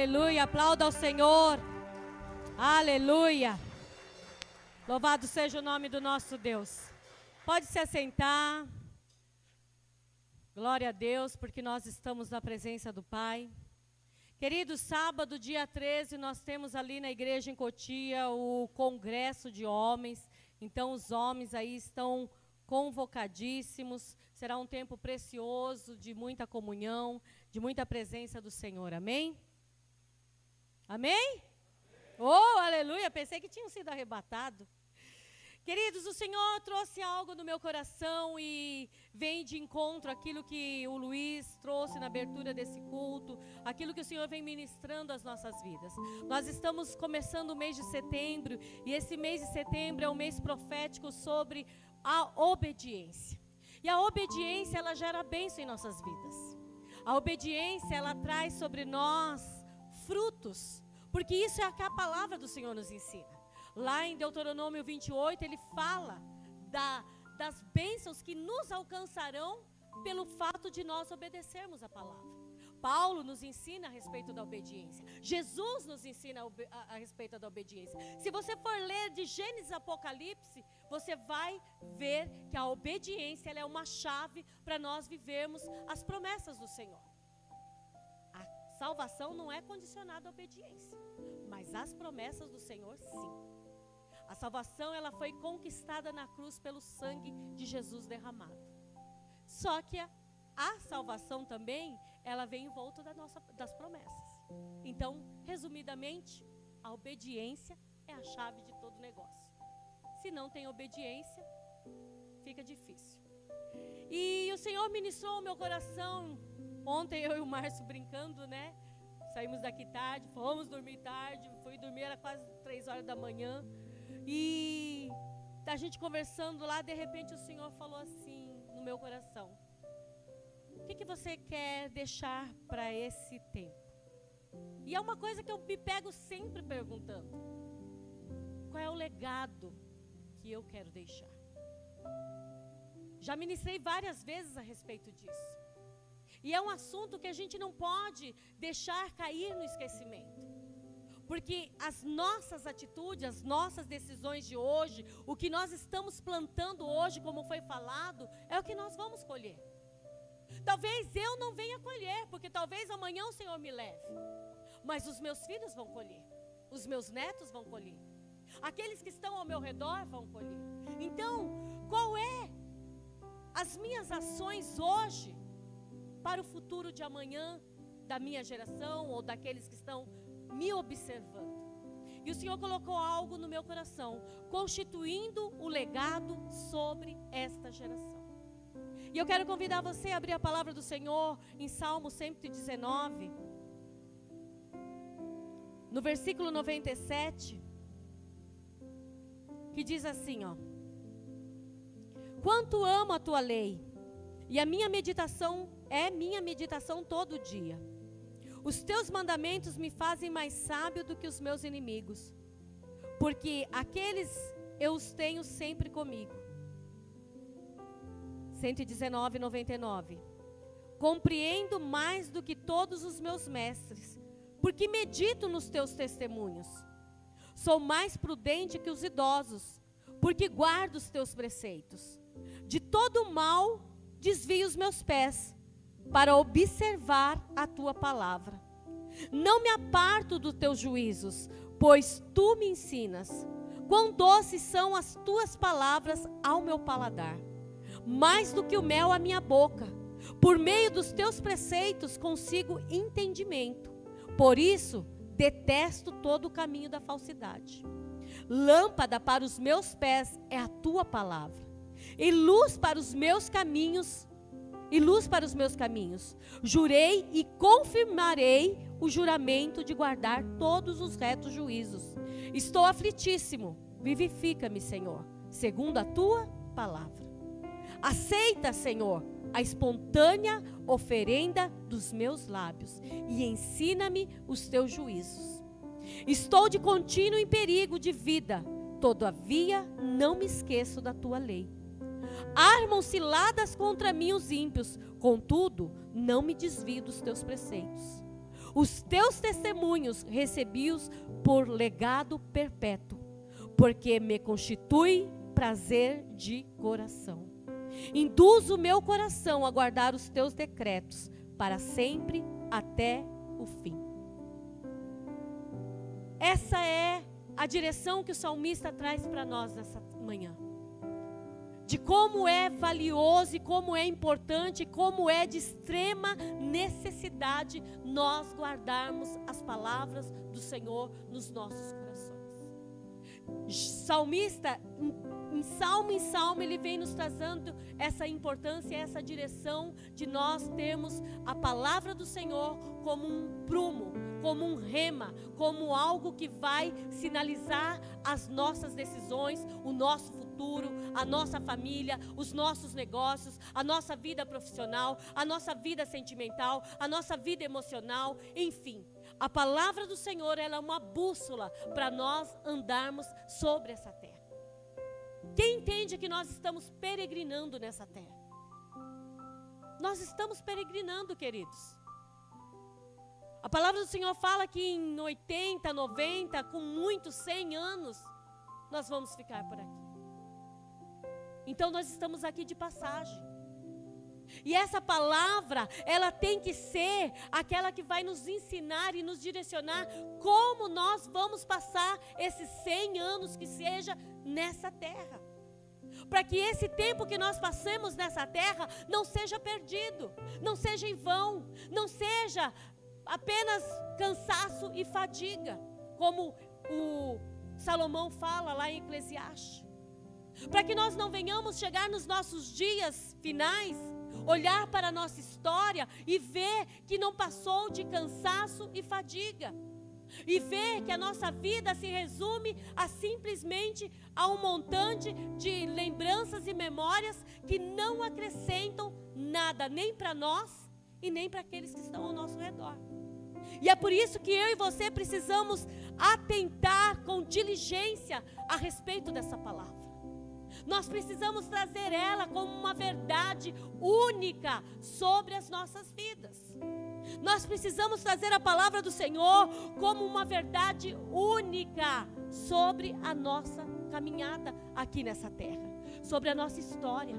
aleluia. Aplauda ao Senhor. Aleluia. Louvado seja o nome do nosso Deus. Pode se assentar. Glória a Deus, porque nós estamos na presença do Pai. Querido, sábado, dia 13, nós temos ali na igreja em Cotia o congresso de homens. Então, os homens aí estão convocadíssimos. Será um tempo precioso de muita comunhão, de muita presença do Senhor. Amém? Amém? Oh, aleluia! Pensei que tinham sido arrebatados. Queridos, o Senhor trouxe algo no meu coração e vem de encontro àquilo que o Luiz trouxe na abertura desse culto, aquilo que o Senhor vem ministrando às nossas vidas. Nós estamos começando o mês de setembro e esse mês de setembro é um mês profético sobre a obediência. E a obediência, ela gera bênção em nossas vidas. A obediência, ela traz sobre nós frutos, porque isso é o que a palavra do Senhor nos ensina. Lá em Deuteronômio 28, ele fala das bênçãos que nos alcançarão pelo fato de nós obedecermos a palavra. Paulo nos ensina a respeito da obediência. Jesus nos ensina a respeito da obediência. Se você for ler de Gênesis a Apocalipse, você vai ver que a obediência ela é uma chave para nós vivermos as promessas do Senhor. A salvação não é condicionada à obediência, mas as promessas do Senhor, sim. A salvação, ela foi conquistada na cruz pelo sangue de Jesus derramado. Só que a salvação também, ela vem em volta das promessas. Então, resumidamente, a obediência é a chave de todo negócio. Se não tem obediência, fica difícil. E o Senhor ministrou o meu coração. Ontem eu e o Márcio brincando, né? Saímos daqui tarde, fomos dormir tarde. Fui dormir, era quase 3 horas da manhã. E a gente conversando lá, de repente o Senhor falou assim no meu coração: o que você quer deixar para esse tempo? E é uma coisa que eu me pego sempre perguntando: qual é o legado que eu quero deixar? Já ministrei várias vezes a respeito disso. E é um assunto que a gente não pode deixar cair no esquecimento. Porque as nossas atitudes, as nossas decisões de hoje, o que nós estamos plantando hoje, como foi falado, é o que nós vamos colher. Talvez eu não venha colher, porque talvez amanhã o Senhor me leve. Mas os meus filhos vão colher, os meus netos vão colher, aqueles que estão ao meu redor vão colher. Então, qual é as minhas ações hoje para o futuro de amanhã, da minha geração ou daqueles que estão me observando? E o Senhor colocou algo no meu coração, constituindo o legado sobre esta geração. E eu quero convidar você a abrir a palavra do Senhor em Salmo 119, no versículo 97, que diz assim, ó: quanto amo a tua lei, e a minha meditação é minha meditação todo dia. Os teus mandamentos me fazem mais sábio do que os meus inimigos, porque aqueles eu os tenho sempre comigo. 119:99. Compreendo mais do que todos os meus mestres, porque medito nos teus testemunhos. Sou mais prudente que os idosos, porque guardo os teus preceitos. De todo mal desvio os meus pés, para observar a tua palavra. Não me aparto dos teus juízos, pois tu me ensinas. Quão doces são as tuas palavras ao meu paladar, mais do que o mel à minha boca. Por meio dos teus preceitos consigo entendimento. Por isso detesto todo o caminho da falsidade. Lâmpada para os meus pés é a tua palavra, e luz para os meus caminhos. Jurei e confirmarei o juramento de guardar todos os retos juízos. Estou aflitíssimo, vivifica-me, Senhor, segundo a tua palavra. Aceita, Senhor, a espontânea oferenda dos meus lábios e ensina-me os teus juízos. Estou de contínuo em perigo de vida, todavia não me esqueço da tua lei. Armam ciladas contra mim os ímpios, contudo, não me desvio dos teus preceitos. Os teus testemunhos recebi-os por legado perpétuo, porque me constitui prazer de coração. Induz o meu coração a guardar os teus decretos para sempre até o fim. Essa é a direção que o salmista traz para nós nessa manhã. De como é valioso e como é importante, como é de extrema necessidade nós guardarmos as palavras do Senhor nos nossos corações. Salmista, em salmo, ele vem nos trazendo essa importância, essa direção de nós termos a palavra do Senhor como um prumo, como um rema, como algo que vai sinalizar as nossas decisões, o nosso futuro, a nossa família, os nossos negócios, a nossa vida profissional, a nossa vida sentimental, a nossa vida emocional, enfim. A palavra do Senhor, ela é uma bússola para nós andarmos sobre essa terra. Quem entende que nós estamos peregrinando nessa terra? Nós estamos peregrinando, queridos. A palavra do Senhor fala que em 80, 90, com muitos 100 anos, nós vamos ficar por aqui. Então nós estamos aqui de passagem. E essa palavra, ela tem que ser aquela que vai nos ensinar e nos direcionar como nós vamos passar esses 100 anos que seja nessa terra. Para que esse tempo que nós passemos nessa terra não seja perdido, não seja em vão, não seja apenas cansaço e fadiga, como o Salomão fala lá em Eclesiastes. Para que nós não venhamos chegar nos nossos dias finais, olhar para a nossa história e ver que não passou de cansaço e fadiga. E ver que a nossa vida se resume a simplesmente a um montante de lembranças e memórias que não acrescentam nada, nem para nós e nem para aqueles que estão ao nosso redor. E é por isso que eu e você precisamos atentar com diligência a respeito dessa palavra. Nós precisamos trazer ela como uma verdade única sobre as nossas vidas. Nós precisamos trazer a palavra do Senhor como uma verdade única sobre a nossa caminhada aqui nessa terra, sobre a nossa história.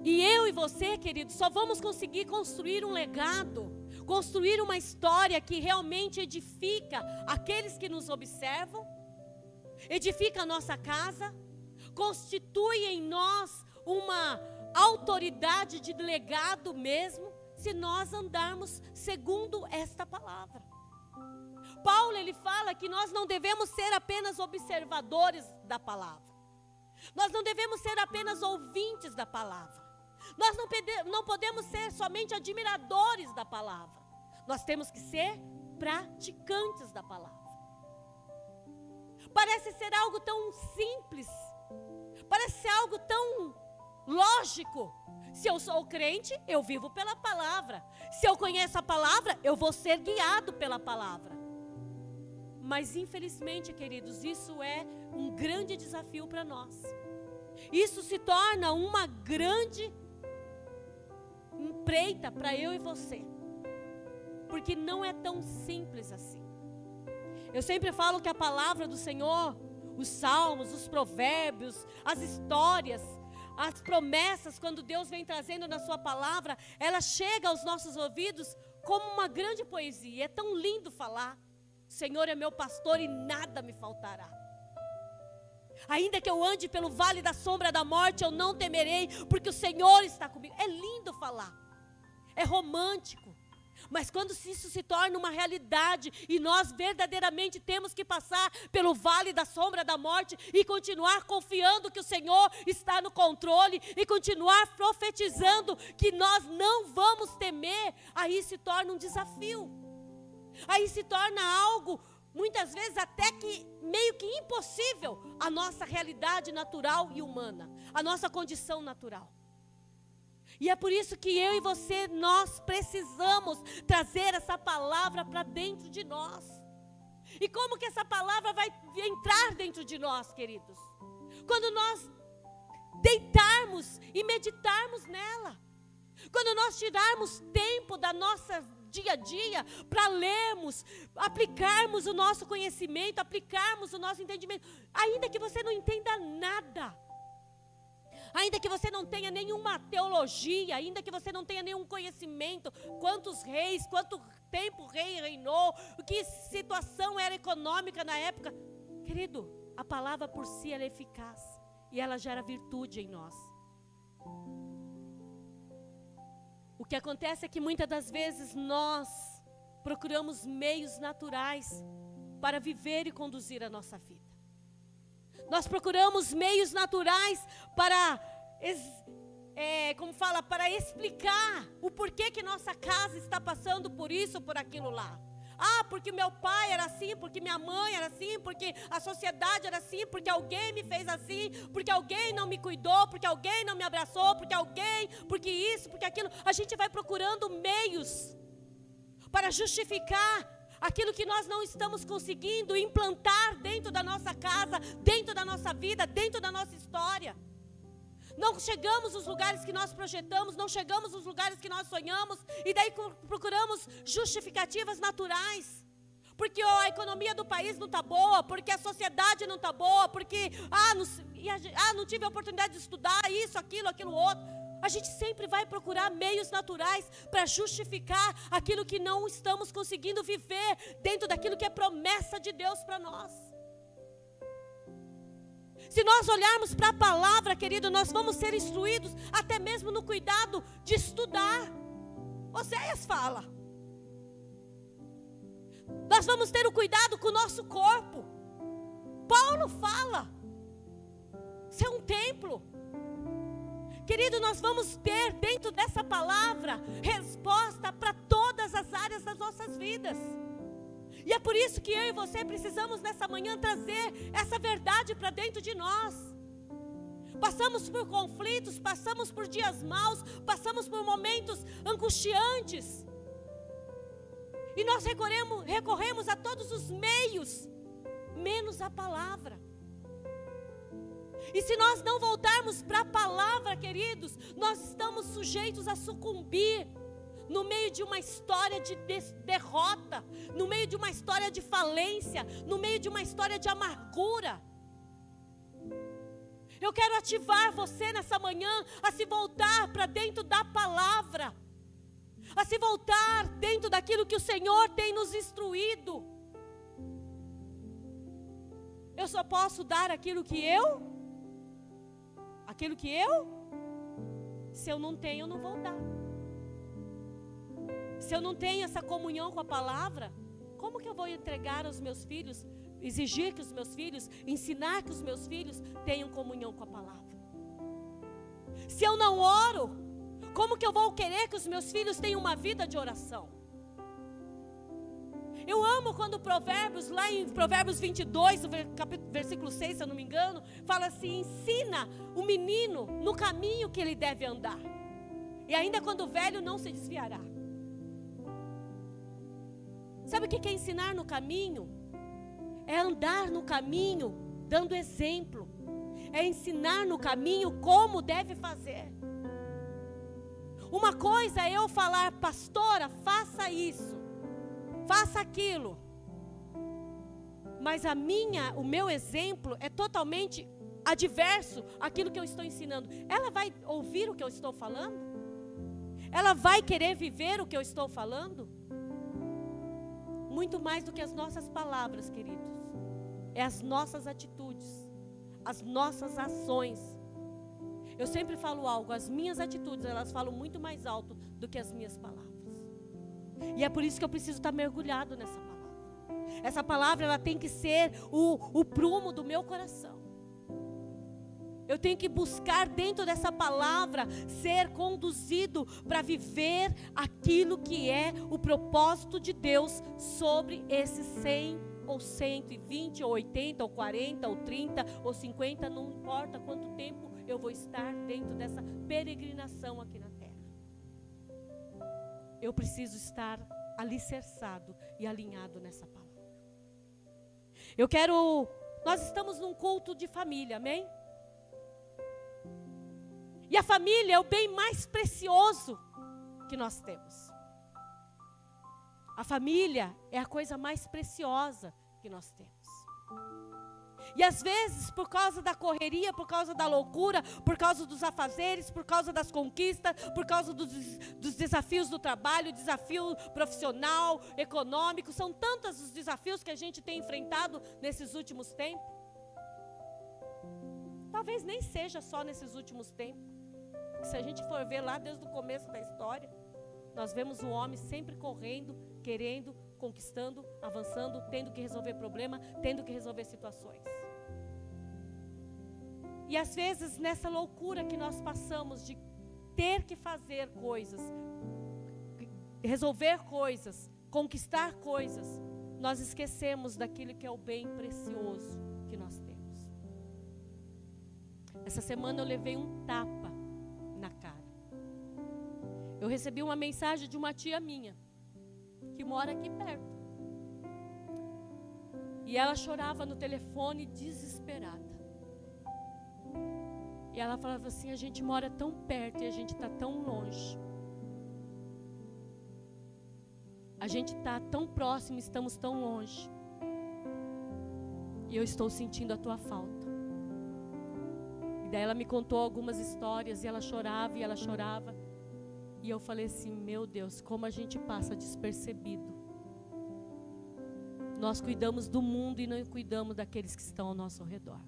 E eu e você, queridos, só vamos conseguir construir um legado, construir uma história que realmente edifica aqueles que nos observam, edifica a nossa casa, constitui em nós uma autoridade de legado mesmo, se nós andarmos segundo esta palavra. Paulo, ele fala que nós não devemos ser apenas observadores da palavra. Nós não devemos ser apenas ouvintes da palavra. Nós não podemos ser somente admiradores da palavra. Nós temos que ser praticantes da palavra. Parece ser algo tão simples, parece ser algo tão lógico. Se eu sou crente, eu vivo pela palavra. Se eu conheço a palavra, eu vou ser guiado pela palavra. Mas infelizmente, queridos, isso é um grande desafio para nós. Isso se torna uma grande empreita para eu e você, porque não é tão simples assim. Eu sempre falo que a palavra do Senhor, os salmos, os provérbios, as histórias, as promessas, quando Deus vem trazendo na sua palavra, ela chega aos nossos ouvidos como uma grande poesia. É tão lindo falar: o Senhor é meu pastor e nada me faltará. Ainda que eu ande pelo vale da sombra da morte, eu não temerei, porque o Senhor está comigo. É lindo falar, é romântico. Mas quando isso se torna uma realidade e nós verdadeiramente temos que passar pelo vale da sombra da morte e continuar confiando que o Senhor está no controle e continuar profetizando que nós não vamos temer, aí se torna um desafio. Aí se torna algo, muitas vezes até que meio que impossível, a nossa realidade natural e humana, a nossa condição natural. E é por isso que eu e você, nós precisamos trazer essa palavra para dentro de nós. E como que essa palavra vai entrar dentro de nós, queridos? Quando nós deitarmos e meditarmos nela. Quando nós tirarmos tempo da nossa dia a dia para lermos, aplicarmos o nosso conhecimento, aplicarmos o nosso entendimento, ainda que você não entenda nada, ainda que você não tenha nenhuma teologia, ainda que você não tenha nenhum conhecimento, quantos reis, quanto tempo o rei reinou, que situação era econômica na época, querido, a palavra por si ela é eficaz e ela gera virtude em nós. O que acontece é que muitas das vezes nós procuramos meios naturais para viver e conduzir a nossa vida. Nós procuramos meios naturais para, para explicar o porquê que nossa casa está passando por isso ou por aquilo lá. Ah, porque meu pai era assim, porque minha mãe era assim, porque a sociedade era assim, porque alguém me fez assim, porque alguém não me cuidou, porque alguém não me abraçou, porque isso, porque aquilo. A gente vai procurando meios para justificar aquilo que nós não estamos conseguindo implantar dentro da nossa casa, dentro da nossa vida, dentro da nossa história. Não chegamos nos lugares que nós projetamos, não chegamos nos lugares que nós sonhamos, e daí procuramos justificativas naturais. Porque a economia do país não está boa, porque a sociedade não está boa, porque não tive a oportunidade de estudar isso, aquilo outro. A gente sempre vai procurar meios naturais para justificar aquilo que não estamos conseguindo viver dentro daquilo que é promessa de Deus para nós. Se nós olharmos para a palavra, querido, nós vamos ser instruídos até mesmo no cuidado de estudar. Oséias fala. Nós vamos ter o cuidado com o nosso corpo. Paulo fala. Isso é um templo. Querido, nós vamos ter dentro dessa palavra resposta para todas as áreas das nossas vidas. E é por isso que eu e você precisamos nessa manhã trazer essa verdade para dentro de nós. Passamos por conflitos, passamos por dias maus, passamos por momentos angustiantes. E nós recorremos a todos os meios, menos a palavra. E se nós não voltarmos para a palavra, queridos, nós estamos sujeitos a sucumbir no meio de uma história de derrota, no meio de uma história de falência, no meio de uma história de amargura. Eu quero ativar você nessa manhã a se voltar para dentro da palavra, a se voltar dentro daquilo que o Senhor tem nos instruído. Eu só posso dar aquilo que se eu não tenho, eu não vou dar. Se eu não tenho essa comunhão com a palavra, como que eu vou entregar aos meus filhos, exigir que os meus filhos, ensinar que os meus filhos tenham comunhão com a palavra? Se eu não oro, como que eu vou querer que os meus filhos tenham uma vida de oração? Eu amo quando Provérbios, lá em Provérbios 22, versículo 6, se eu não me engano, fala assim: ensina o menino no caminho que ele deve andar, e ainda quando velho não se desviará. Sabe o que é ensinar no caminho? É andar no caminho dando exemplo. É ensinar no caminho como deve fazer. Uma coisa é eu falar: pastora, faça isso, faça aquilo. Mas o meu exemplo é totalmente adverso àquilo que eu estou ensinando. Ela vai ouvir o que eu estou falando? Ela vai querer viver o que eu estou falando? Muito mais do que as nossas palavras, queridos, é as nossas atitudes, as nossas ações. Eu sempre falo algo: as minhas atitudes, elas falam muito mais alto do que as minhas palavras. E é por isso que eu preciso estar mergulhado nessa palavra. Essa palavra, ela tem que ser o prumo do meu coração. Eu tenho que buscar dentro dessa palavra ser conduzido para viver aquilo que é o propósito de Deus sobre esses 100 ou 120 ou 80 ou 40 ou 30 ou 50, não importa quanto tempo eu vou estar dentro dessa peregrinação aqui na terra. Eu preciso estar alicerçado e alinhado nessa palavra. Nós estamos num culto de família, amém? E a família é o bem mais precioso que nós temos. A família é a coisa mais preciosa que nós temos. E às vezes, por causa da correria, por causa da loucura, por causa dos afazeres, por causa das conquistas, por causa dos desafios do trabalho, desafio profissional, econômico, são tantos os desafios que a gente tem enfrentado nesses últimos tempos. Talvez nem seja só nesses últimos tempos. Porque se a gente for ver lá desde o começo da história, nós vemos o homem sempre correndo, querendo, conquistando, avançando, tendo que resolver problema, tendo que resolver situações. E às vezes nessa loucura que nós passamos de ter que fazer coisas, resolver coisas, conquistar coisas, nós esquecemos daquilo que é o bem precioso que nós temos. Essa semana eu levei um tapa na cara. Eu recebi uma mensagem de uma tia minha, que mora aqui perto. E ela chorava no telefone desesperada. E ela falava assim, a gente mora tão perto e a gente está tão longe. A gente está tão próximo, estamos tão longe. E eu estou sentindo a tua falta. E daí ela me contou algumas histórias e ela chorava e ela chorava. E eu falei assim, meu Deus, como a gente passa despercebido. Nós cuidamos do mundo e não cuidamos daqueles que estão ao nosso redor.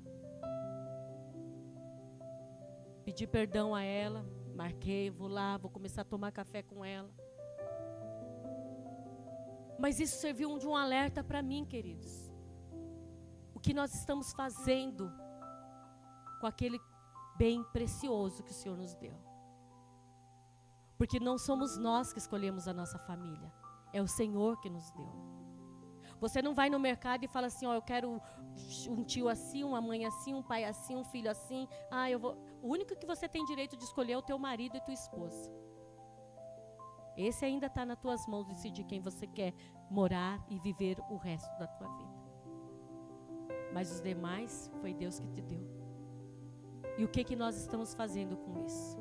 Pedi perdão a ela, marquei, vou lá, vou começar a tomar café com ela. Mas isso serviu de um alerta para mim, queridos. O que nós estamos fazendo com aquele bem precioso que o Senhor nos deu. Porque não somos nós que escolhemos a nossa família, é o Senhor que nos deu. Você não vai no mercado e fala assim, ó, eu quero um tio assim, uma mãe assim, um pai assim, um filho assim. O único que você tem direito de escolher é o teu marido e tua esposa. Esse ainda está nas tuas mãos, decidir quem você quer morar e viver o resto da tua vida. Mas os demais, foi Deus que te deu. E o que nós estamos fazendo com isso?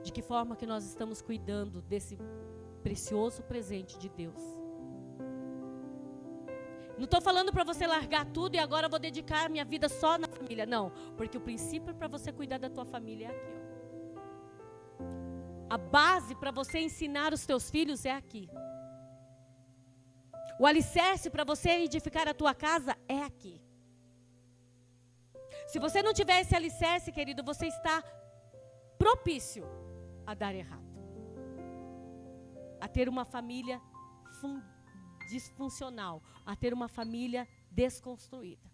De que forma que nós estamos cuidando desse precioso presente de Deus? Não estou falando para você largar tudo e agora vou dedicar a minha vida só na família. Não, porque o princípio para você cuidar da tua família é aqui. Ó. A base para você ensinar os teus filhos é aqui. O alicerce para você edificar a tua casa é aqui. Se você não tiver esse alicerce, querido, você está propício a dar errado. A ter uma família disfuncional, a ter uma família desconstruída.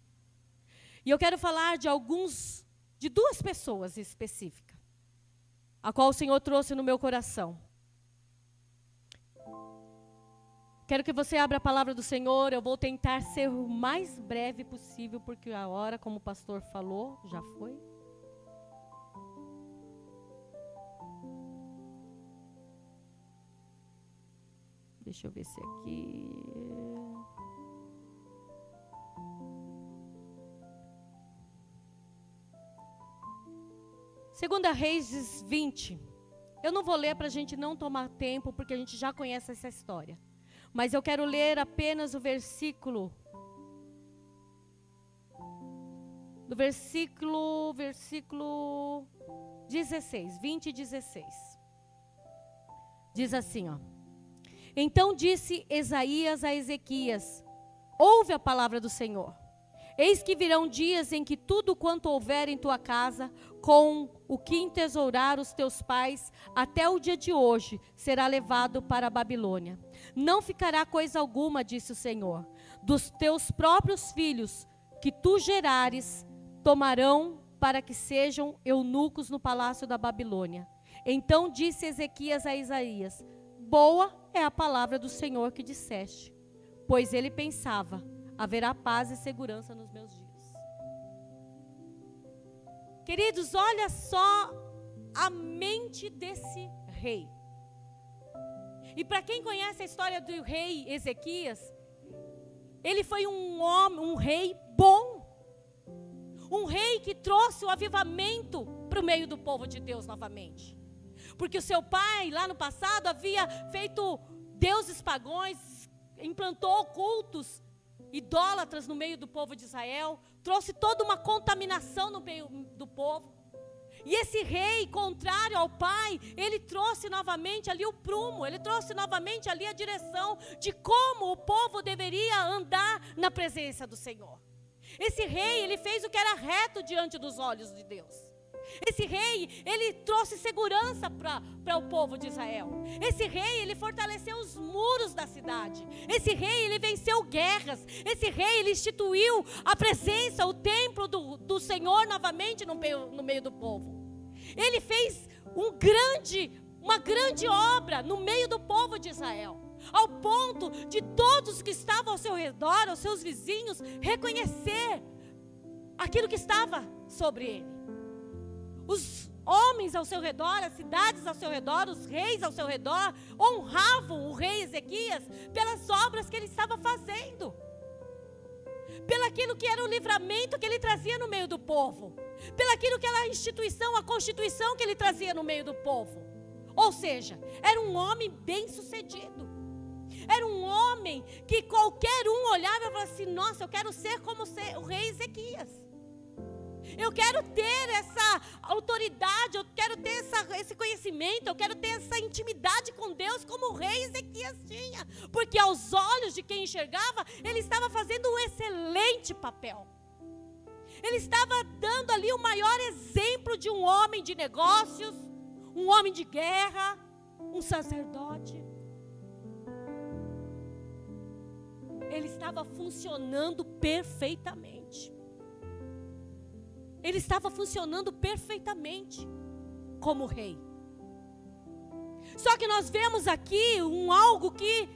E eu quero falar de duas pessoas específicas, a qual o Senhor trouxe no meu coração. Quero que você abra a palavra do Senhor, eu vou tentar ser o mais breve possível, porque a hora, como o pastor falou, já foi. Deixa eu ver se aqui... Segunda Reis 20. Eu não vou ler para a gente não tomar tempo, porque a gente já conhece essa história. Mas eu quero ler apenas o versículo... Do versículo 16, 20 e 16. Diz assim, ó. Então disse Isaías a Ezequias, ouve a palavra do Senhor. Eis que virão dias em que tudo quanto houver em tua casa, com o que entesourar os teus pais, até o dia de hoje, será levado para a Babilônia. Não ficará coisa alguma, disse o Senhor. Dos teus próprios filhos, que tu gerares, tomarão para que sejam eunucos no palácio da Babilônia. Então disse Ezequias a Isaías, boa é a palavra do Senhor que disseste, pois ele pensava, haverá paz e segurança nos meus dias. Queridos, olha só a mente desse rei. E para quem conhece a história do rei Ezequias, ele foi um rei bom. Um rei que trouxe o avivamento para o meio do povo de Deus novamente. porque o seu pai, lá no passado, havia feito deuses pagãos, implantou cultos idólatras no meio do povo de Israel, trouxe toda uma contaminação no meio do povo. E esse rei, contrário ao pai, ele trouxe novamente ali o prumo, ele trouxe novamente ali a direção de como o povo deveria andar na presença do Senhor. Esse rei, ele fez o que era reto diante dos olhos de Deus. Esse rei, ele trouxe segurança para o povo de Israel. Esse rei, ele fortaleceu os muros da cidade. Esse rei, ele venceu guerras. Esse rei, ele instituiu a presença, o templo do Senhor novamente no meio do povo. Ele fez uma grande obra no meio do povo de Israel, ao ponto de todos que estavam ao seu redor, aos seus vizinhos, reconhecer aquilo que estava sobre ele. Os homens ao seu redor, as cidades ao seu redor, os reis ao seu redor, honravam o rei Ezequias pelas obras que ele estava fazendo, pelaquilo que era o livramento que ele trazia no meio do povo, pelaquilo que era a instituição, a constituição que ele trazia no meio do povo. Ou seja, era um homem bem-sucedido. Era um homem que qualquer um olhava e falava assim: nossa, eu quero ser como o rei Ezequias. Eu quero ter essa autoridade, eu quero ter esse conhecimento, eu quero ter essa intimidade com Deus como o rei Ezequias tinha. Porque aos olhos de quem enxergava, ele estava fazendo um excelente papel. Ele estava dando ali o maior exemplo de um homem de negócios, um homem de guerra, um sacerdote. Ele estava funcionando perfeitamente. Ele estava funcionando perfeitamente como rei. Só que nós vemos aqui algo que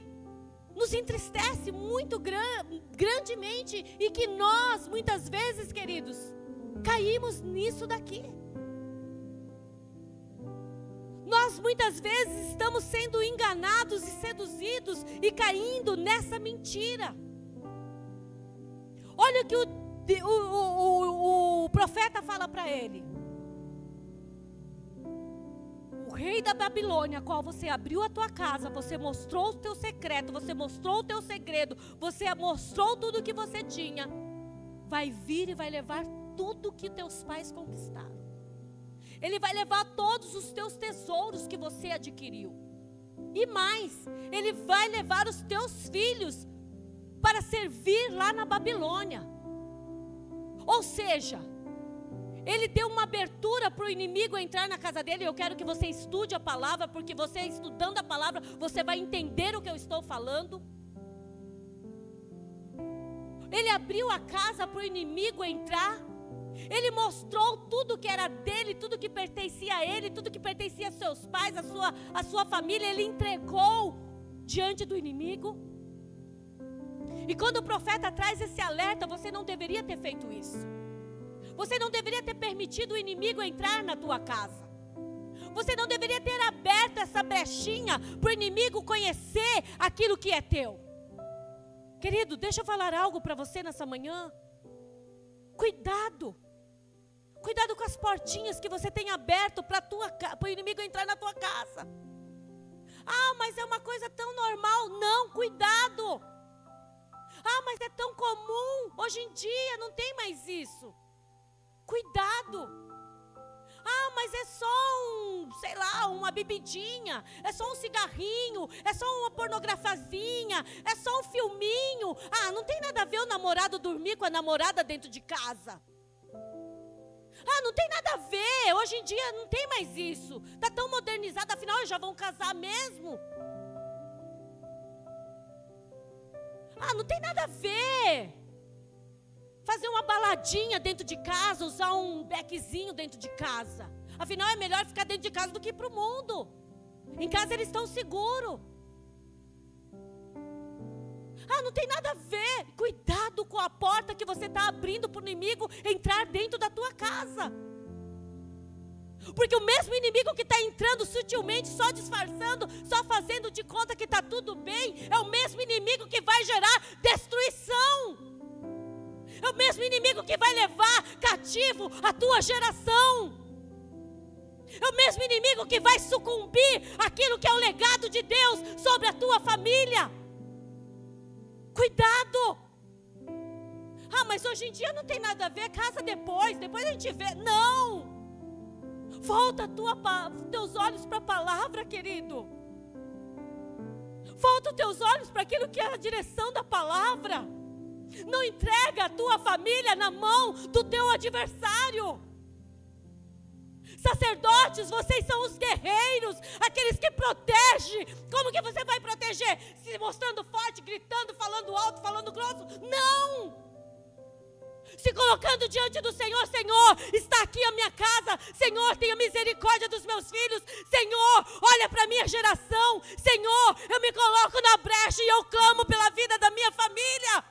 nos entristece muito grandemente e que nós, muitas vezes, queridos, caímos nisso daqui. Nós, muitas vezes, estamos sendo enganados e seduzidos e caindo nessa mentira. Olha o que o profeta fala para ele: o rei da Babilônia, a qual você abriu a tua casa, você mostrou o teu secreto, você mostrou o teu segredo, você mostrou tudo o que você tinha, vai vir e vai levar tudo que teus pais conquistaram. Ele vai levar todos os teus tesouros que você adquiriu. E mais, ele vai levar os teus filhos para servir lá na Babilônia. Ou seja, ele deu uma abertura para o inimigo entrar na casa dele. Eu quero que você estude a palavra, porque você estudando a palavra, você vai entender o que eu estou falando. Ele abriu a casa para o inimigo entrar. Ele mostrou tudo que era dele, tudo que pertencia a ele, tudo que pertencia aos seus pais, a sua família. Ele entregou diante do inimigo. E quando o profeta traz esse alerta, você não deveria ter feito isso. Você não deveria ter permitido o inimigo entrar na tua casa. Você não deveria ter aberto essa brechinha para o inimigo conhecer aquilo que é teu. Querido, deixa eu falar algo para você nessa manhã. Cuidado. Cuidado com as portinhas que você tem aberto para o inimigo entrar na tua casa. Ah, mas é uma coisa tão normal. Não, cuidado. Ah, mas é tão comum. Hoje em dia não tem mais isso. Cuidado. Ah, mas é só uma bebidinha, é só um cigarrinho, é só uma pornografazinha, é só um filminho. Ah, não tem nada a ver o namorado dormir com a namorada dentro de casa. Ah, não tem nada a ver, hoje em dia não tem mais isso. Está tão modernizado, afinal eles já vão casar mesmo. Ah, não tem nada a ver. Fazer uma baladinha dentro de casa, usar um beckzinho dentro de casa. Afinal, é melhor ficar dentro de casa do que ir para o mundo. Em casa eles estão seguros. Ah, não tem nada a ver. Cuidado com a porta que você está abrindo para o inimigo entrar dentro da tua casa. Porque o mesmo inimigo que está entrando sutilmente, só disfarçando, só fazendo de conta que está tudo bem, é o mesmo inimigo que vai gerar destruição. É o mesmo inimigo que vai levar cativo a tua geração. É o mesmo inimigo que vai sucumbir aquilo que é o legado de Deus sobre a tua família. Cuidado. Ah, mas hoje em dia não tem nada a ver, casa depois a gente vê. Não. Volta teus olhos para a palavra, querido. Volta os teus olhos para aquilo que é a direção da palavra. Não entrega a tua família na mão do teu adversário. Sacerdotes, vocês são os guerreiros, aqueles que protegem. Como que você vai proteger? Se mostrando forte, gritando, falando alto, falando grosso? Não! Se colocando diante do Senhor. Senhor, está aqui a minha casa. Senhor, tenha misericórdia dos meus filhos. Senhor, olha para a minha geração. Senhor, eu me coloco na brecha e eu clamo pela vida da minha família.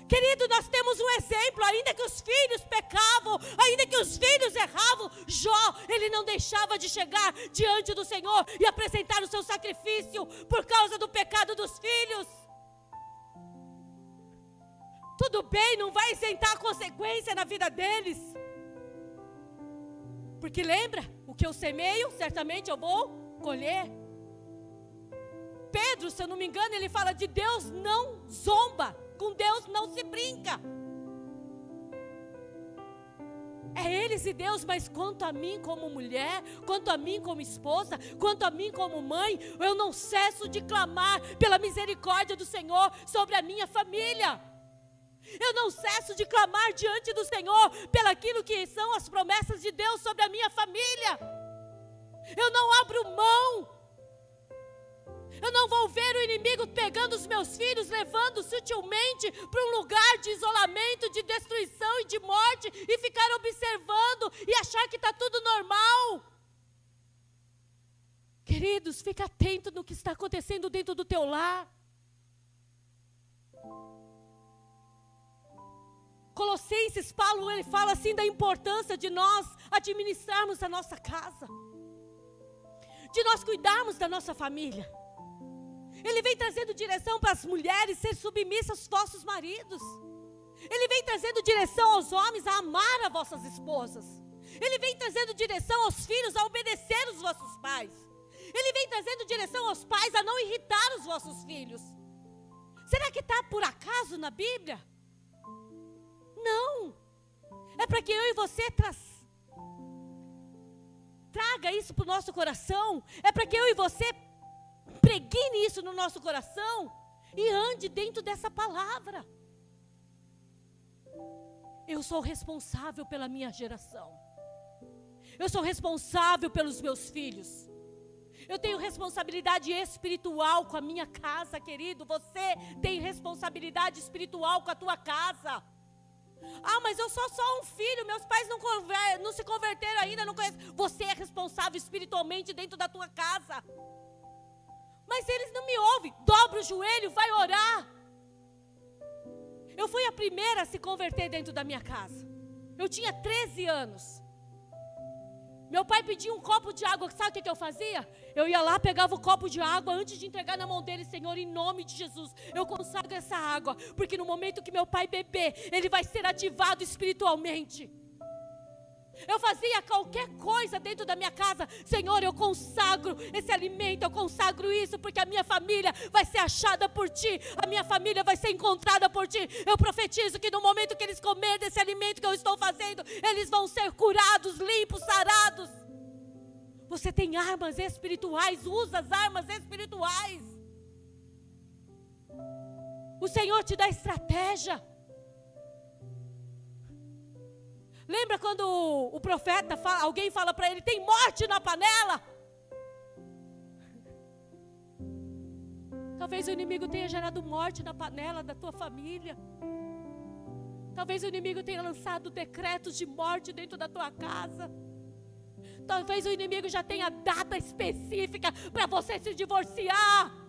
Querido, nós temos um exemplo. Ainda que os filhos pecavam, ainda que os filhos erravam, Jó, ele não deixava de chegar diante do Senhor e apresentar o seu sacrifício por causa do pecado dos filhos. Tudo bem, não vai isentar a consequência na vida deles. Porque lembra, o que eu semeio, certamente eu vou colher. Pedro, se eu não me engano, ele fala de Deus não zomba, com Deus não se brinca. É eles e Deus, mas quanto a mim como mulher, quanto a mim como esposa, quanto a mim como mãe, eu não cesso de clamar pela misericórdia do Senhor sobre a minha família. Eu não cesso de clamar diante do Senhor pelaquilo que são as promessas de Deus sobre a minha família. Eu não abro mão. Eu não vou ver o inimigo pegando os meus filhos, levando sutilmente para um lugar de isolamento, de destruição e de morte, e ficar observando e achar que está tudo normal. Queridos, fica atento no que está acontecendo dentro do teu lar. Colossenses, Paulo, ele fala assim da importância de nós administrarmos a nossa casa, de nós cuidarmos da nossa família. Ele vem trazendo direção para as mulheres ser submissas aos vossos maridos. Ele vem trazendo direção aos homens a amar as vossas esposas. Ele vem trazendo direção aos filhos a obedecer os vossos pais. Ele vem trazendo direção aos pais a não irritar os vossos filhos. Será que está por acaso na Bíblia? Não, é para que eu e você traga isso para o nosso coração, é para que eu e você impregne isso no nosso coração e ande dentro dessa palavra. Eu sou responsável pela minha geração, eu sou responsável pelos meus filhos, eu tenho responsabilidade espiritual com a minha casa, querido. Você tem responsabilidade espiritual com a tua casa. Ah, mas eu sou só um filho, meus pais não se converteram ainda, não conhecem. Você é responsável espiritualmente dentro da tua casa. Mas eles não me ouvem. Dobra o joelho, vai orar. Eu fui a primeira a se converter dentro da minha casa. Eu tinha 13 anos. Meu pai pedia um copo de água, sabe o que eu fazia? Eu ia lá, pegava o copo de água, antes de entregar na mão dele, Senhor, em nome de Jesus, eu consagro essa água, porque no momento que meu pai beber, ele vai ser ativado espiritualmente. Eu fazia qualquer coisa dentro da minha casa, Senhor, eu consagro esse alimento, eu consagro isso, porque a minha família vai ser achada por Ti, a minha família vai ser encontrada por Ti. Eu profetizo que no momento que eles comerem desse alimento que eu estou fazendo, eles vão ser curados, limpos, sarados. Você tem armas espirituais, usa as armas espirituais. O Senhor te dá estratégia. Lembra quando o profeta, alguém fala para ele, tem morte na panela? Talvez o inimigo tenha gerado morte na panela da tua família. Talvez o inimigo tenha lançado decretos de morte dentro da tua casa. Talvez o inimigo já tenha data específica para você se divorciar.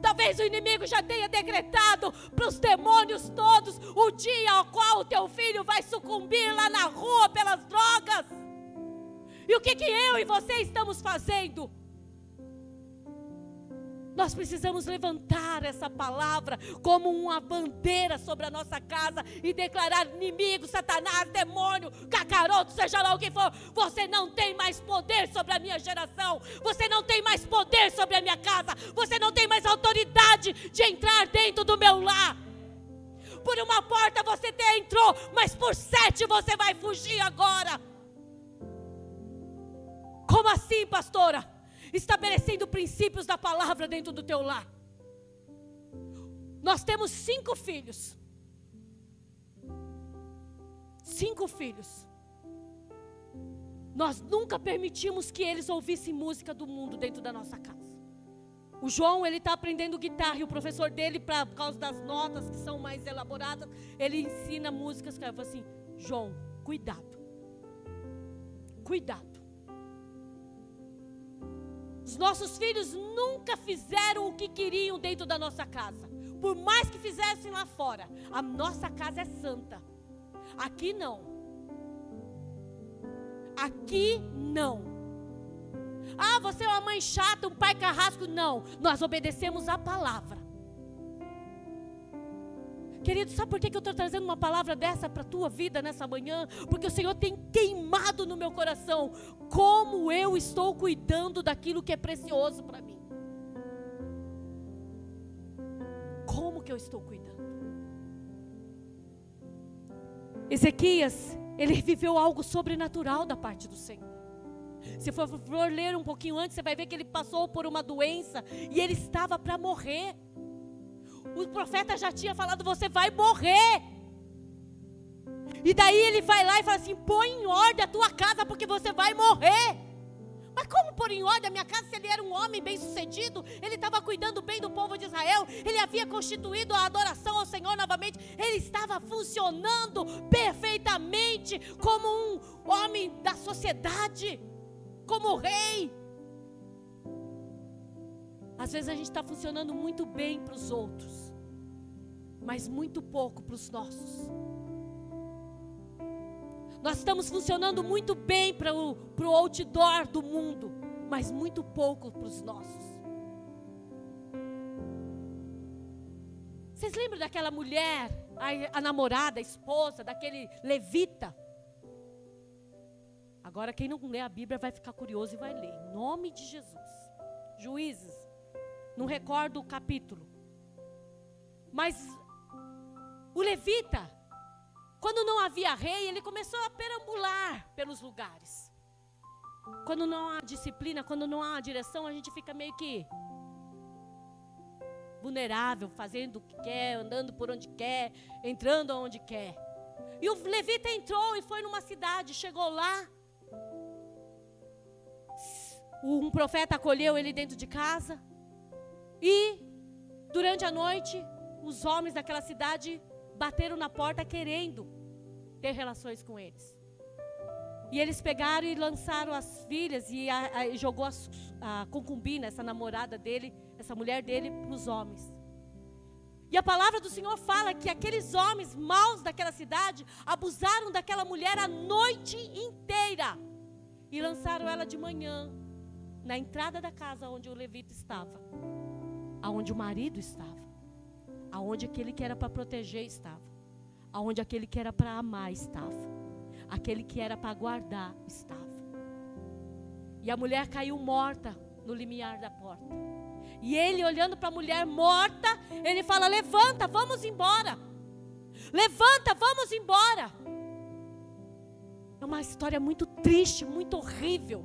Talvez o inimigo já tenha decretado para os demônios todos o dia ao qual o teu filho vai sucumbir lá na rua pelas drogas. E o que eu e você estamos fazendo? Nós precisamos levantar levantar essa palavra como uma bandeira sobre a nossa casa e declarar: inimigo, Satanás, demônio, cacaroto, seja lá o que for, você não tem mais poder sobre a minha geração, você não tem mais poder sobre a minha casa, você não tem mais autoridade de entrar dentro do meu lar. Por uma porta você até entrou, mas por 7 você vai fugir agora. Como assim, pastora? Estabelecendo princípios da palavra dentro do teu lar. Nós temos 5 filhos. 5 filhos. Nós nunca permitimos que eles ouvissem música do mundo dentro da nossa casa. O João, ele está aprendendo guitarra e o professor dele, por causa das notas que são mais elaboradas, ele ensina músicas. Eu falo assim: João, cuidado. Cuidado. Os nossos filhos nunca fizeram o que queriam dentro da nossa casa. Por mais que fizessem lá fora, a nossa casa é santa. Aqui não. Aqui não. Ah, você é uma mãe chata, um pai carrasco. Não, nós obedecemos a palavra. Querido, sabe por que eu estou trazendo uma palavra dessa para a tua vida nessa manhã? Porque o Senhor tem queimado no meu coração como eu estou cuidando daquilo que é precioso para mim. Como que eu estou cuidando? Ezequias, ele viveu algo sobrenatural da parte do Senhor. Se for ler um pouquinho antes, você vai ver que ele passou por uma doença e ele estava para morrer. O profeta já tinha falado: você vai morrer. E daí ele vai lá e fala assim: põe em ordem a tua casa, porque você vai morrer. Mas como pôr em ordem a minha casa se ele era um homem bem sucedido? Ele estava cuidando bem do povo de Israel, ele havia constituído a adoração ao Senhor novamente, ele estava funcionando perfeitamente como um homem da sociedade, como rei. Às vezes a gente está funcionando muito bem para os outros, mas muito pouco para os nossos. Nós estamos funcionando muito bem para o outdoor do mundo, mas muito pouco para os nossos. Vocês lembram daquela mulher, a namorada, a esposa daquele levita? Agora quem não lê a Bíblia vai ficar curioso e vai ler, em nome de Jesus. Juízes, não recordo o capítulo, mas o levita, quando não havia rei, ele começou a perambular pelos lugares. Quando não há disciplina, quando não há direção, a gente fica meio que vulnerável, fazendo o que quer, andando por onde quer, entrando aonde quer. E o levita entrou e foi numa cidade, chegou lá. Um profeta acolheu ele dentro de casa. E durante a noite, os homens daquela cidade bateram na porta querendo ter relações com eles. E eles pegaram e lançaram as filhas e jogou a concubina, essa namorada dele, essa mulher dele, para os homens. E a palavra do Senhor fala que aqueles homens maus daquela cidade abusaram daquela mulher a noite inteira. E lançaram ela de manhã na entrada da casa onde o levita estava, aonde o marido estava, aonde aquele que era para proteger estava, aonde aquele que era para amar estava, aquele que era para guardar estava. E a mulher caiu morta no limiar da porta. E ele, olhando para a mulher morta, ele fala: levanta, vamos embora. Levanta, vamos embora. É uma história muito triste, muito horrível.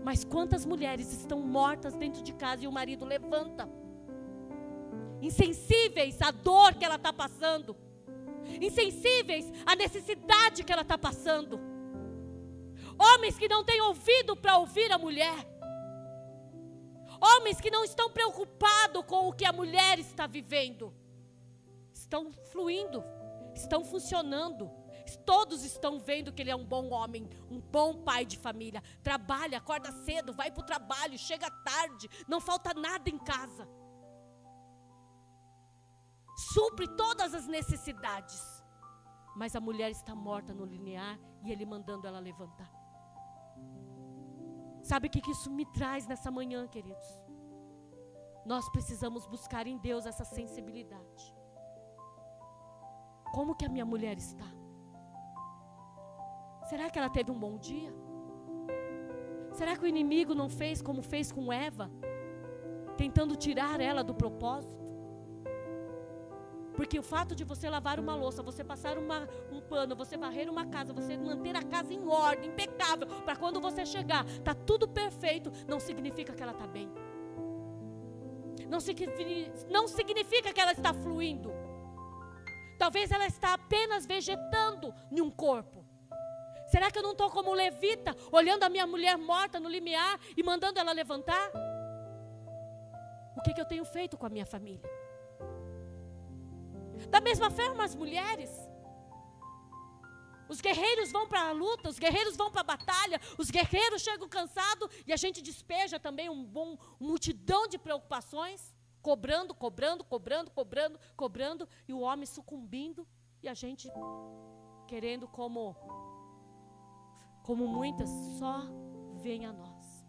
Mas quantas mulheres estão mortas dentro de casa e o marido levanta, insensíveis à dor que ela está passando, insensíveis à necessidade que ela está passando. Homens que não têm ouvido para ouvir a mulher, homens que não estão preocupados com o que a mulher está vivendo, estão fluindo, estão funcionando. Todos estão vendo que ele é um bom homem, um bom pai de família. Trabalha, acorda cedo, vai para o trabalho, chega tarde, não falta nada em casa. Supre todas as necessidades. Mas a mulher está morta no limiar e ele mandando ela levantar. Sabe o que isso me traz nessa manhã, queridos? nós precisamos buscar em Deus essa sensibilidade. Como que a minha mulher está? Será que ela teve um bom dia? Será que o inimigo não fez como fez com Eva, tentando tirar ela do propósito? Porque o fato de você lavar uma louça, você passar um pano, você varrer uma casa, você manter a casa em ordem, impecável, para quando você chegar, está tudo perfeito, não significa que ela está bem. Não significa que ela está fluindo. Talvez ela está apenas vegetando em um corpo. Será que eu não estou como levita, olhando a minha mulher morta no limiar e mandando ela levantar? O que eu tenho feito com a minha família? Da mesma forma as mulheres. Os guerreiros vão para a luta, os guerreiros vão para a batalha, os guerreiros chegam cansados e a gente despeja também uma multidão de preocupações, cobrando, e o homem sucumbindo e a gente querendo como muitas, só vem a nós.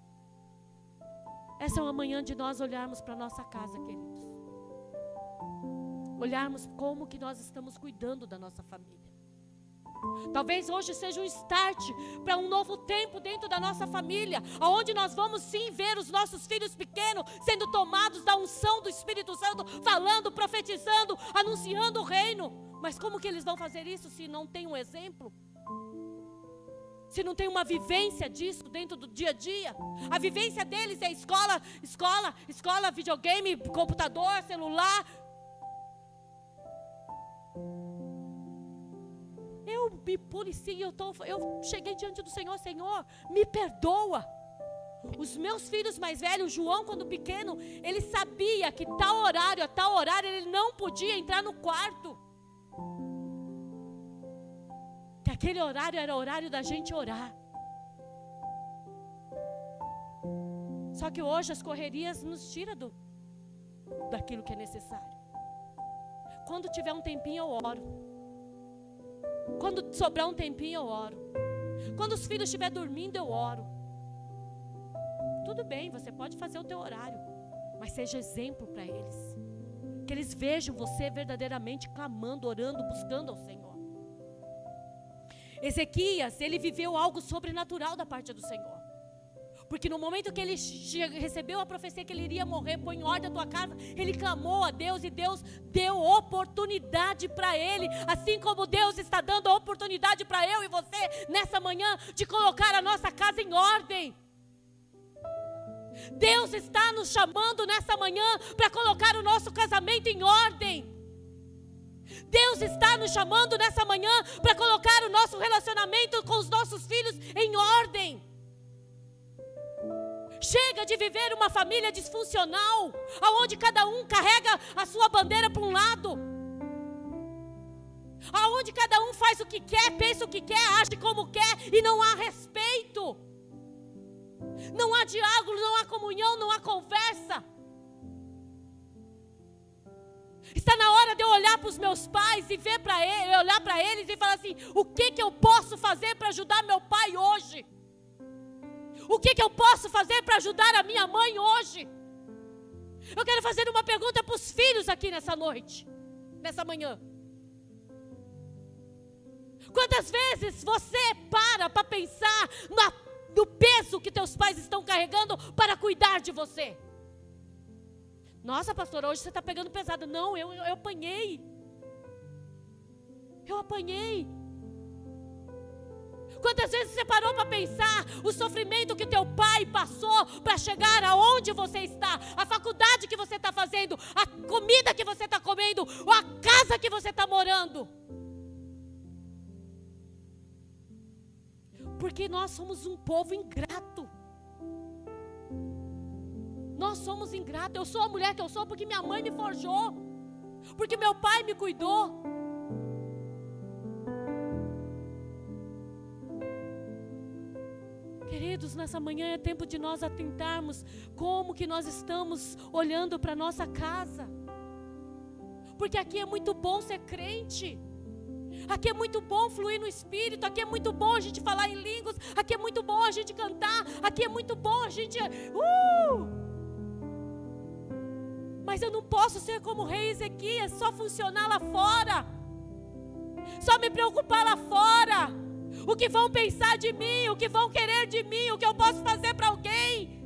Essa é uma manhã de nós olharmos para a nossa casa, queridos. Olharmos como que nós estamos cuidando da nossa família. Talvez hoje seja um start para um novo tempo dentro da nossa família, onde nós vamos sim ver os nossos filhos pequenos sendo tomados da unção do Espírito Santo, falando, profetizando, anunciando o reino. Mas como que eles vão fazer isso se não tem um exemplo? Se não tem uma vivência disso dentro do dia a dia? A vivência deles é escola, videogame, computador, celular. Eu me policio, eu cheguei diante do Senhor, Senhor, me perdoa. Os meus filhos mais velhos, João, quando pequeno, ele sabia que a tal horário, ele não podia entrar no quarto. Que aquele horário era o horário da gente orar. Só que hoje as correrias nos tiram daquilo que é necessário. Quando tiver um tempinho eu oro. Quando sobrar um tempinho eu oro. Quando os filhos estiverem dormindo eu oro. Tudo bem, você pode fazer o teu horário, mas seja exemplo para eles. Que eles vejam você verdadeiramente clamando, orando, buscando ao Senhor. Ezequias, ele viveu algo sobrenatural da parte do Senhor. Porque no momento que ele recebeu a profecia que ele iria morrer, põe em ordem a tua casa, ele clamou a Deus e Deus deu oportunidade para ele. Assim como Deus está dando oportunidade para eu e você nessa manhã de colocar a nossa casa em ordem. Deus está nos chamando nessa manhã para colocar o nosso casamento em ordem. Deus está nos chamando nessa manhã para colocar o nosso relacionamento com os nossos filhos em ordem. Chega de viver uma família disfuncional, onde cada um carrega a sua bandeira para um lado, onde cada um faz o que quer, pensa o que quer, age como quer e não há respeito, não há diálogo, não há comunhão, não há conversa. Está na hora de eu olhar para os meus pais e ver para eles, olhar para eles e falar assim: o que eu posso fazer para ajudar meu pai hoje? O que eu posso fazer para ajudar a minha mãe hoje? Eu quero fazer uma pergunta para os filhos aqui nessa noite, nessa manhã. Quantas vezes você para pensar no peso que teus pais estão carregando para cuidar de você? Nossa, pastora, hoje você está pegando pesado. Não, eu apanhei. Eu apanhei. Quantas vezes você parou para pensar o sofrimento que teu pai passou para chegar aonde você está, a faculdade que você está fazendo, a comida que você está comendo, ou a casa que você está morando? Porque nós somos um povo ingrato. Nós somos ingratos. Eu sou a mulher que eu sou porque minha mãe me forjou, porque meu pai me cuidou. Queridos, nessa manhã é tempo de nós atentarmos como que nós estamos olhando para a nossa casa. Porque aqui é muito bom ser crente. Aqui é muito bom fluir no Espírito. Aqui é muito bom a gente falar em línguas. Aqui é muito bom a gente cantar. Aqui é muito bom a gente... Mas eu não posso ser como o rei Ezequias, só funcionar lá fora, só me preocupar lá fora. O que vão pensar de mim, o que vão querer de mim, o que eu posso fazer para alguém.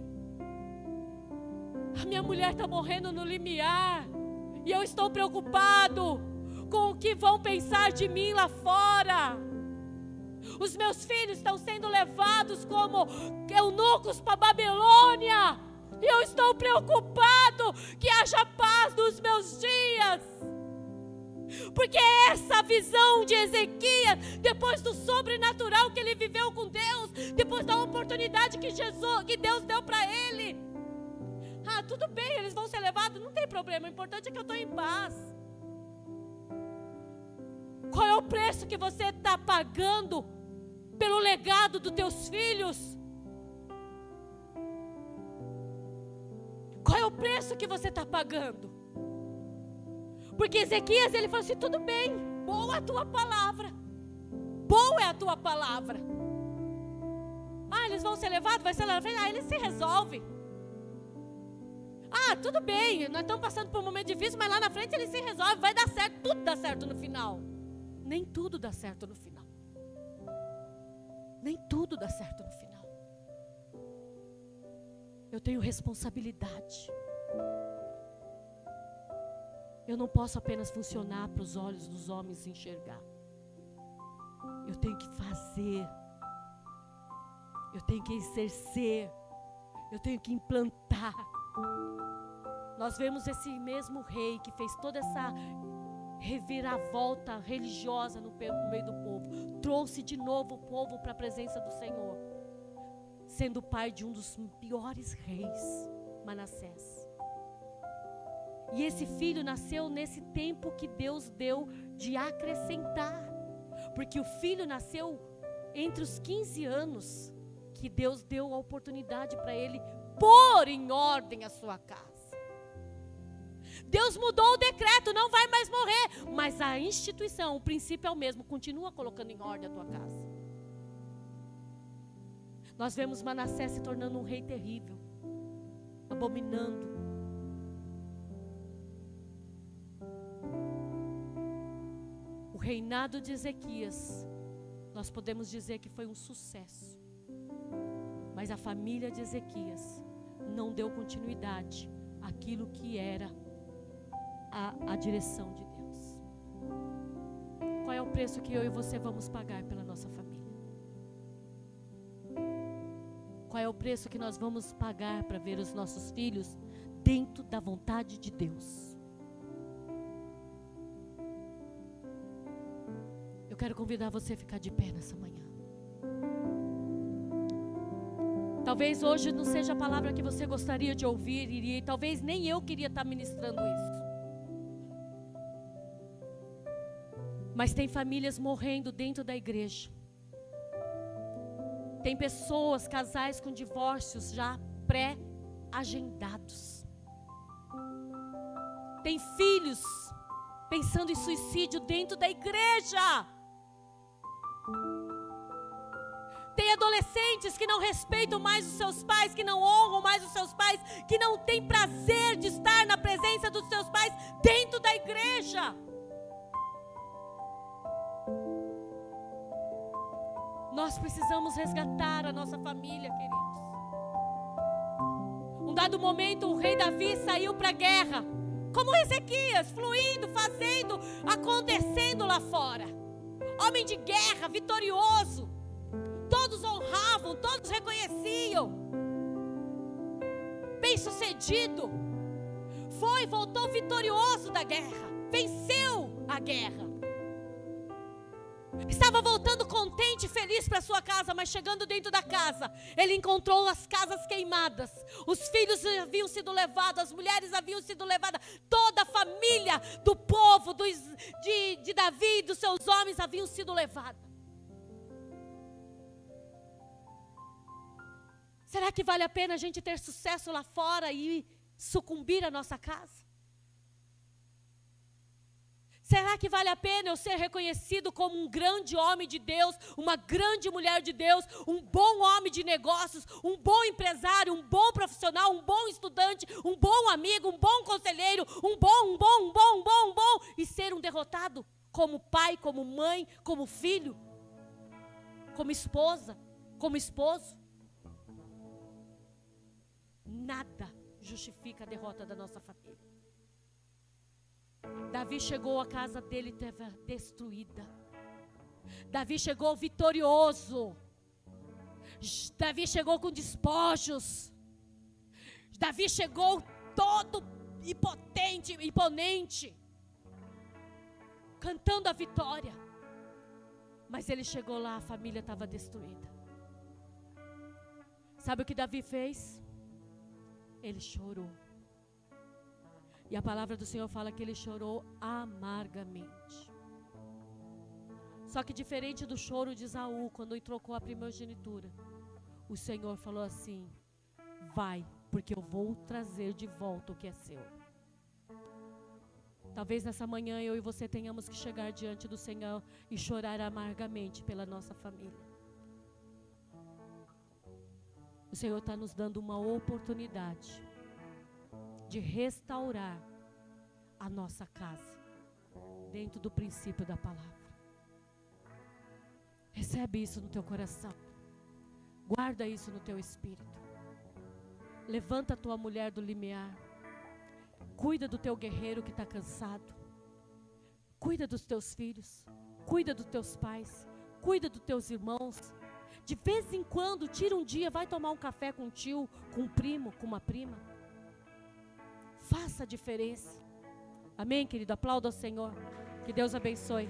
A minha mulher está morrendo no limiar, e eu estou preocupado com o que vão pensar de mim lá fora. Os meus filhos estão sendo levados como eunucos para a Babilônia, e eu estou preocupado que haja paz nos meus dias. Porque essa visão de Ezequias, depois do sobrenatural que ele viveu com Deus, depois da oportunidade que Deus deu para ele. Ah, tudo bem, eles vão ser levados, não tem problema, o importante é que eu estou em paz. Qual é o preço que você está pagando pelo legado dos teus filhos? Qual é o preço que você está pagando? Porque Ezequias, ele falou assim, tudo bem, boa a tua palavra. Boa é a tua palavra. Ah, eles vão ser levados, vai ser levado. Ah, eles se resolvem. Ah, tudo bem, nós estamos passando por um momento difícil, mas lá na frente eles se resolvem, vai dar certo, tudo dá certo no final. Nem tudo dá certo no final. Nem tudo dá certo no final. Eu tenho responsabilidade. Eu não posso apenas funcionar para os olhos dos homens enxergar. Eu tenho que fazer. Eu tenho que exercer. Eu tenho que implantar. Nós vemos esse mesmo rei que fez toda essa reviravolta religiosa no meio do povo. Trouxe de novo o povo para a presença do Senhor. Sendo pai de um dos piores reis, Manassés. E esse filho nasceu nesse tempo que Deus deu de acrescentar. Porque o filho nasceu entre os 15 anos que Deus deu a oportunidade para ele pôr em ordem a sua casa. Deus mudou o decreto, não vai mais morrer. Mas a instituição, o princípio é o mesmo, continua colocando em ordem a tua casa. Nós vemos Manassés se tornando um rei terrível, abominando. O reinado de Ezequias, nós podemos dizer que foi um sucesso. Mas a família de Ezequias não deu continuidade àquilo que era a direção de Deus. Qual é o preço que eu e você vamos pagar pela nossa família? Qual é o preço que nós vamos pagar para ver os nossos filhos dentro da vontade de Deus? Eu quero convidar você a ficar de pé nessa manhã. Talvez hoje não seja a palavra que você gostaria de ouvir, e talvez nem eu queria estar ministrando isso. Mas tem famílias morrendo dentro da igreja. Tem pessoas, casais com divórcios já pré-agendados. Tem filhos pensando em suicídio dentro da igreja. Tem adolescentes que não respeitam mais os seus pais, que não honram mais os seus pais, que não têm prazer de estar na presença dos seus pais dentro da igreja. Nós precisamos resgatar a nossa família, queridos. Um dado momento, o rei Davi saiu para a guerra, como Ezequias, fluindo, fazendo, acontecendo lá fora. Homem de guerra, vitorioso. Todos honravam, todos reconheciam. Bem-sucedido. Voltou vitorioso da guerra. Venceu a guerra. Estava voltando contente e feliz para sua casa, mas chegando dentro da casa, ele encontrou as casas queimadas. Os filhos haviam sido levados, as mulheres haviam sido levadas, toda a família do povo de Davi e dos seus homens haviam sido levada. Será que vale a pena a gente ter sucesso lá fora e sucumbir à nossa casa? Será que vale a pena eu ser reconhecido como um grande homem de Deus, uma grande mulher de Deus, um bom homem de negócios, um bom empresário, um bom profissional, um bom estudante, um bom amigo, um bom conselheiro, um bom, e ser um derrotado como pai, como mãe, como filho, como esposa, como esposo? Nada justifica a derrota da nossa família. Davi chegou, a casa dele estava destruída. Davi chegou vitorioso. Davi chegou com despojos. Davi chegou todo imponente, cantando a vitória. Mas ele chegou lá, a família estava destruída. Sabe o que Davi fez? Ele chorou. E a palavra do Senhor fala que ele chorou amargamente. Só que diferente do choro de Esaú, quando ele trocou a primogenitura, o Senhor falou assim: vai, porque eu vou trazer de volta o que é seu. Talvez nessa manhã eu e você tenhamos que chegar diante do Senhor e chorar amargamente pela nossa família. O Senhor está nos dando uma oportunidade de restaurar a nossa casa dentro do princípio da palavra. Recebe isso no teu coração. Guarda isso no teu espírito. Levanta a tua mulher do limiar. Cuida do teu guerreiro que está cansado. Cuida dos teus filhos. Cuida dos teus pais. Cuida dos teus irmãos. De vez em quando, tira um dia, vai tomar um café com um tio, com um primo, com uma prima. Faça a diferença. Amém, querido? Aplauda ao Senhor. Que Deus abençoe.